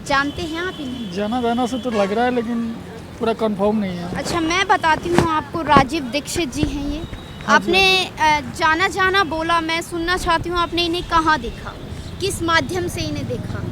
जानते हैं आप इन्हें? जाना जाना से तो लग रहा है, लेकिन पूरा कंफर्म नहीं है। अच्छा, मैं बताती हूँ आपको, राजीव दीक्षित जी हैं ये। आपने जाना जाना बोला, मैं सुनना चाहती हूँ आपने इन्हें कहाँ देखा, किस माध्यम से इन्हें देखा?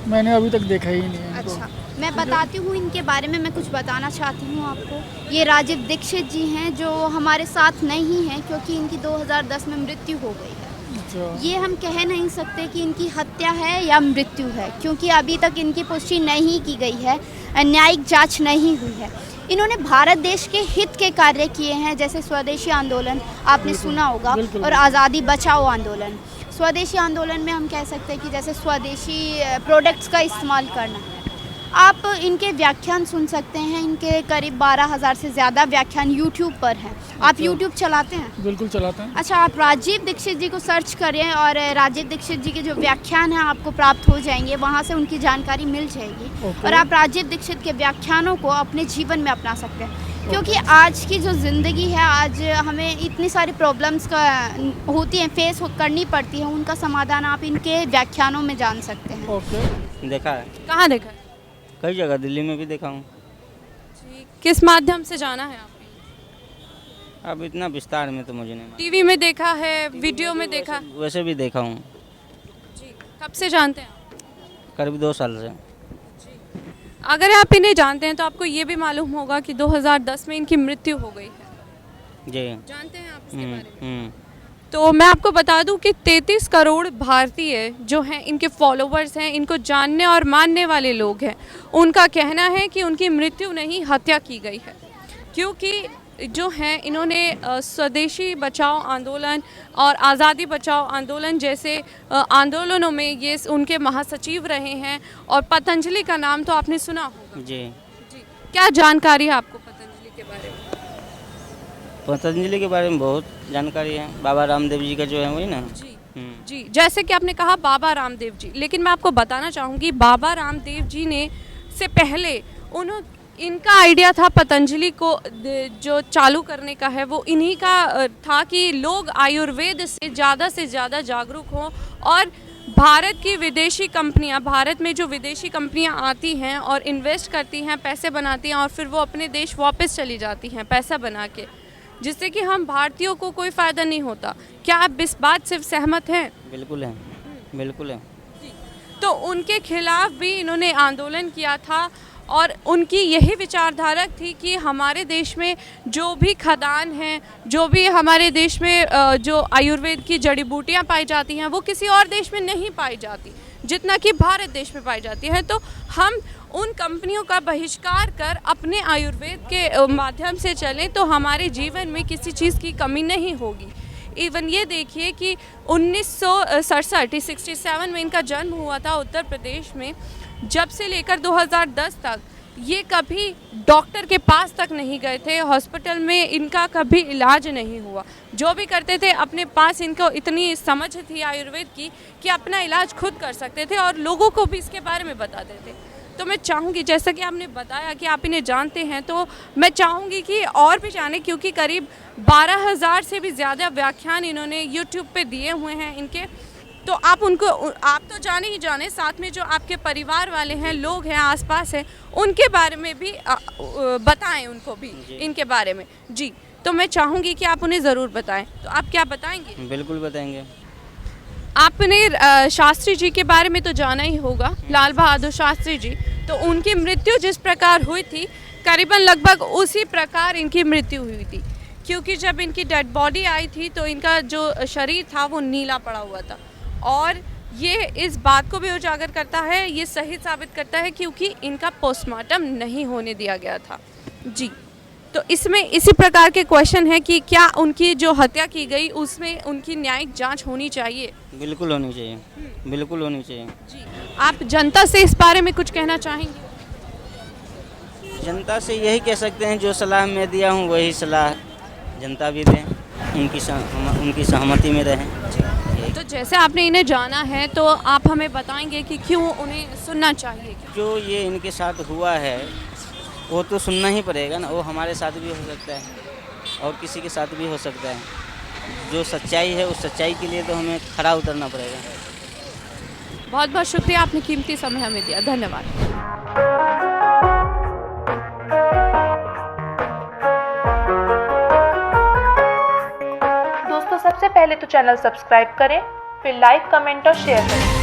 मैंने अभी तक देखा ही नहीं है इनको। अच्छा, मैं बताती हूँ इनके बारे में, मैं कुछ बताना चाहती हूँ आपको। ये राजीव दीक्षित जी हैं जो हमारे साथ नहीं हैं, क्योंकि इनकी 2010 में मृत्यु हो गई है। अच्छा, ये हम कह नहीं सकते कि इनकी हत्या है या मृत्यु है, क्योंकि अभी तक इनकी पुष्टि नहीं की गई है, न्यायिक जांच नहीं हुई है। इन्होंने भारत देश के हित के कार्य किए हैं, जैसे स्वदेशी आंदोलन आपने सुना होगा, बिल्कुल। और आज़ादी बचाओ आंदोलन। स्वदेशी आंदोलन में हम कह सकते हैं कि जैसे स्वदेशी प्रोडक्ट्स का इस्तेमाल करना है। आप इनके व्याख्यान सुन सकते हैं, इनके करीब 12,000 से ज़्यादा व्याख्यान यूट्यूब पर हैं। आप यूट्यूब चलाते हैं? बिल्कुल चलाते हैं। अच्छा, आप राजीव दीक्षित जी को सर्च करें और राजीव दीक्षित जी के जो व्याख्यान हैं आपको प्राप्त हो जाएंगे, वहाँ से उनकी जानकारी मिल जाएगी। ओके। और आप राजीव दीक्षित के व्याख्यानों को अपने जीवन में अपना सकते हैं, क्योंकि आज की जो ज़िंदगी है, आज हमें इतनी सारी प्रॉब्लम्स का होती हैं, फेस करनी पड़ती है, उनका समाधान आप इनके व्याख्यानों में जान सकते हैं। ओके। देखा है, कहाँ देखा है? कई जगह दिल्ली में भी देखा हूँ। जी, किस माध्यम से जाना है आपने? अब इतना विस्तार में तो मुझे नहीं मालूम। टीवी में देखा है, वीडियो में देखा? वैसे भी देखा हूँ, जी, कब से जानते हैं आप? करीब 2 साल से। अगर आप इन्हें जानते हैं तो आपको ये भी मालूम होगा कि 2010 में इनकी मृत्यु हो गई है। जी। जानते हैं आप इसके बारे में? हम्म। तो मैं आपको बता दूं कि 33 करोड़ भारतीय जो हैं, इनके फॉलोवर्स हैं, इनको जानने और मानने वाले लोग हैं। उनका कहना है कि उनकी मृत्यु नहीं, हत्या की गई है, क्योंकि जो हैं इन्होंने स्वदेशी बचाओ आंदोलन और आज़ादी बचाओ आंदोलन जैसे आंदोलनों में ये उनके महासचिव रहे हैं। और पतंजलि का नाम तो आपने सुना होगा। जी। जी, क्या जानकारी है आपको पतंजलि के बारे में? पतंजलि के बारे में बहुत जानकारी है, बाबा रामदेव जी का जो है वही ना। जी हम्म। जी, जैसे कि आपने कहा बाबा रामदेव जी, लेकिन मैं आपको बताना चाहूँगी बाबा रामदेव जी ने से पहले इनका आइडिया था पतंजलि को जो चालू करने का है, वो इन्हीं का था कि लोग आयुर्वेद से ज़्यादा जागरूक हों। और भारत की विदेशी कंपनियां, भारत में जो विदेशी कंपनियां आती हैं और इन्वेस्ट करती हैं, पैसे बनाती हैं और फिर वो अपने देश वापस चली जाती हैं पैसा बना के, जिससे कि हम भारतीयों को कोई फ़ायदा नहीं होता। क्या आप इस बात से सहमत हैं? बिल्कुल है, बिल्कुल है। तो उनके खिलाफ भी इन्होंने आंदोलन किया था और उनकी यही विचारधारा थी कि हमारे देश में जो भी खदान हैं, जो भी हमारे देश में जो आयुर्वेद की जड़ी बूटियाँ पाई जाती हैं, वो किसी और देश में नहीं पाई जाती जितना कि भारत देश में पाई जाती है। तो हम उन कंपनियों का बहिष्कार कर अपने आयुर्वेद के माध्यम से चलें तो हमारे जीवन में किसी चीज़ की कमी नहीं होगी। इवन ये देखिए कि 1967 में इनका जन्म हुआ था उत्तर प्रदेश में। जब से लेकर 2010 तक ये कभी डॉक्टर के पास तक नहीं गए थे, हॉस्पिटल में इनका कभी इलाज नहीं हुआ। जो भी करते थे, अपने पास इनको इतनी समझ थी आयुर्वेद की कि अपना इलाज खुद कर सकते थे और लोगों को भी इसके बारे में बताते थे। तो मैं चाहूँगी, जैसा कि आपने बताया कि आप इन्हें जानते हैं, तो मैं चाहूँगी कि और भी जाने, क्योंकि करीब 12,000 से भी ज़्यादा व्याख्यान इन्होंने यूट्यूब पे दिए हुए हैं इनके। तो आप तो जाने ही जाने, साथ में जो आपके परिवार वाले हैं, लोग हैं, आसपास हैं, उनके बारे में भी बताएं उनको भी इनके बारे में। जी, तो मैं चाहूँगी कि आप उन्हें ज़रूर बताएं। तो आप क्या बताएंगे? बिल्कुल बताएंगे। आपने शास्त्री जी के बारे में तो जाना ही होगा, लाल बहादुर शास्त्री जी। तो उनकी मृत्यु जिस प्रकार हुई थी, करीबन लगभग उसी प्रकार इनकी मृत्यु हुई थी, क्योंकि जब इनकी डेड बॉडी आई थी तो इनका जो शरीर था वो नीला पड़ा हुआ था। और ये इस बात को भी उजागर करता है, ये सही साबित करता है, क्योंकि इनका पोस्टमार्टम नहीं होने दिया गया था। जी, तो इसमें इसी प्रकार के क्वेश्चन है कि क्या उनकी जो हत्या की गई उसमें उनकी न्यायिक जांच होनी चाहिए? बिल्कुल होनी चाहिए, बिल्कुल होनी चाहिए। जी, आप जनता से इस बारे में कुछ कहना चाहेंगे? जनता से यही कह सकते हैं, जो सलाह मैं दिया हूँ वही सलाह जनता भी दें, उनकी सहमति में रहें। तो जैसे आपने इन्हें जाना है, तो आप हमें बताएंगे कि क्यों उन्हें सुनना चाहिए? जो ये इनके साथ हुआ है वो तो सुनना ही पड़ेगा ना। वो हमारे साथ भी हो सकता है और किसी के साथ भी हो सकता है। जो सच्चाई है उस सच्चाई के लिए तो हमें खड़ा उतरना पड़ेगा। बहुत बहुत शुक्रिया, आपने कीमती समय हमें दिया, धन्यवाद। दोस्तों सबसे पहले तो चैनल सब्सक्राइब करें, फिर लाइक, कमेंट और शेयर करें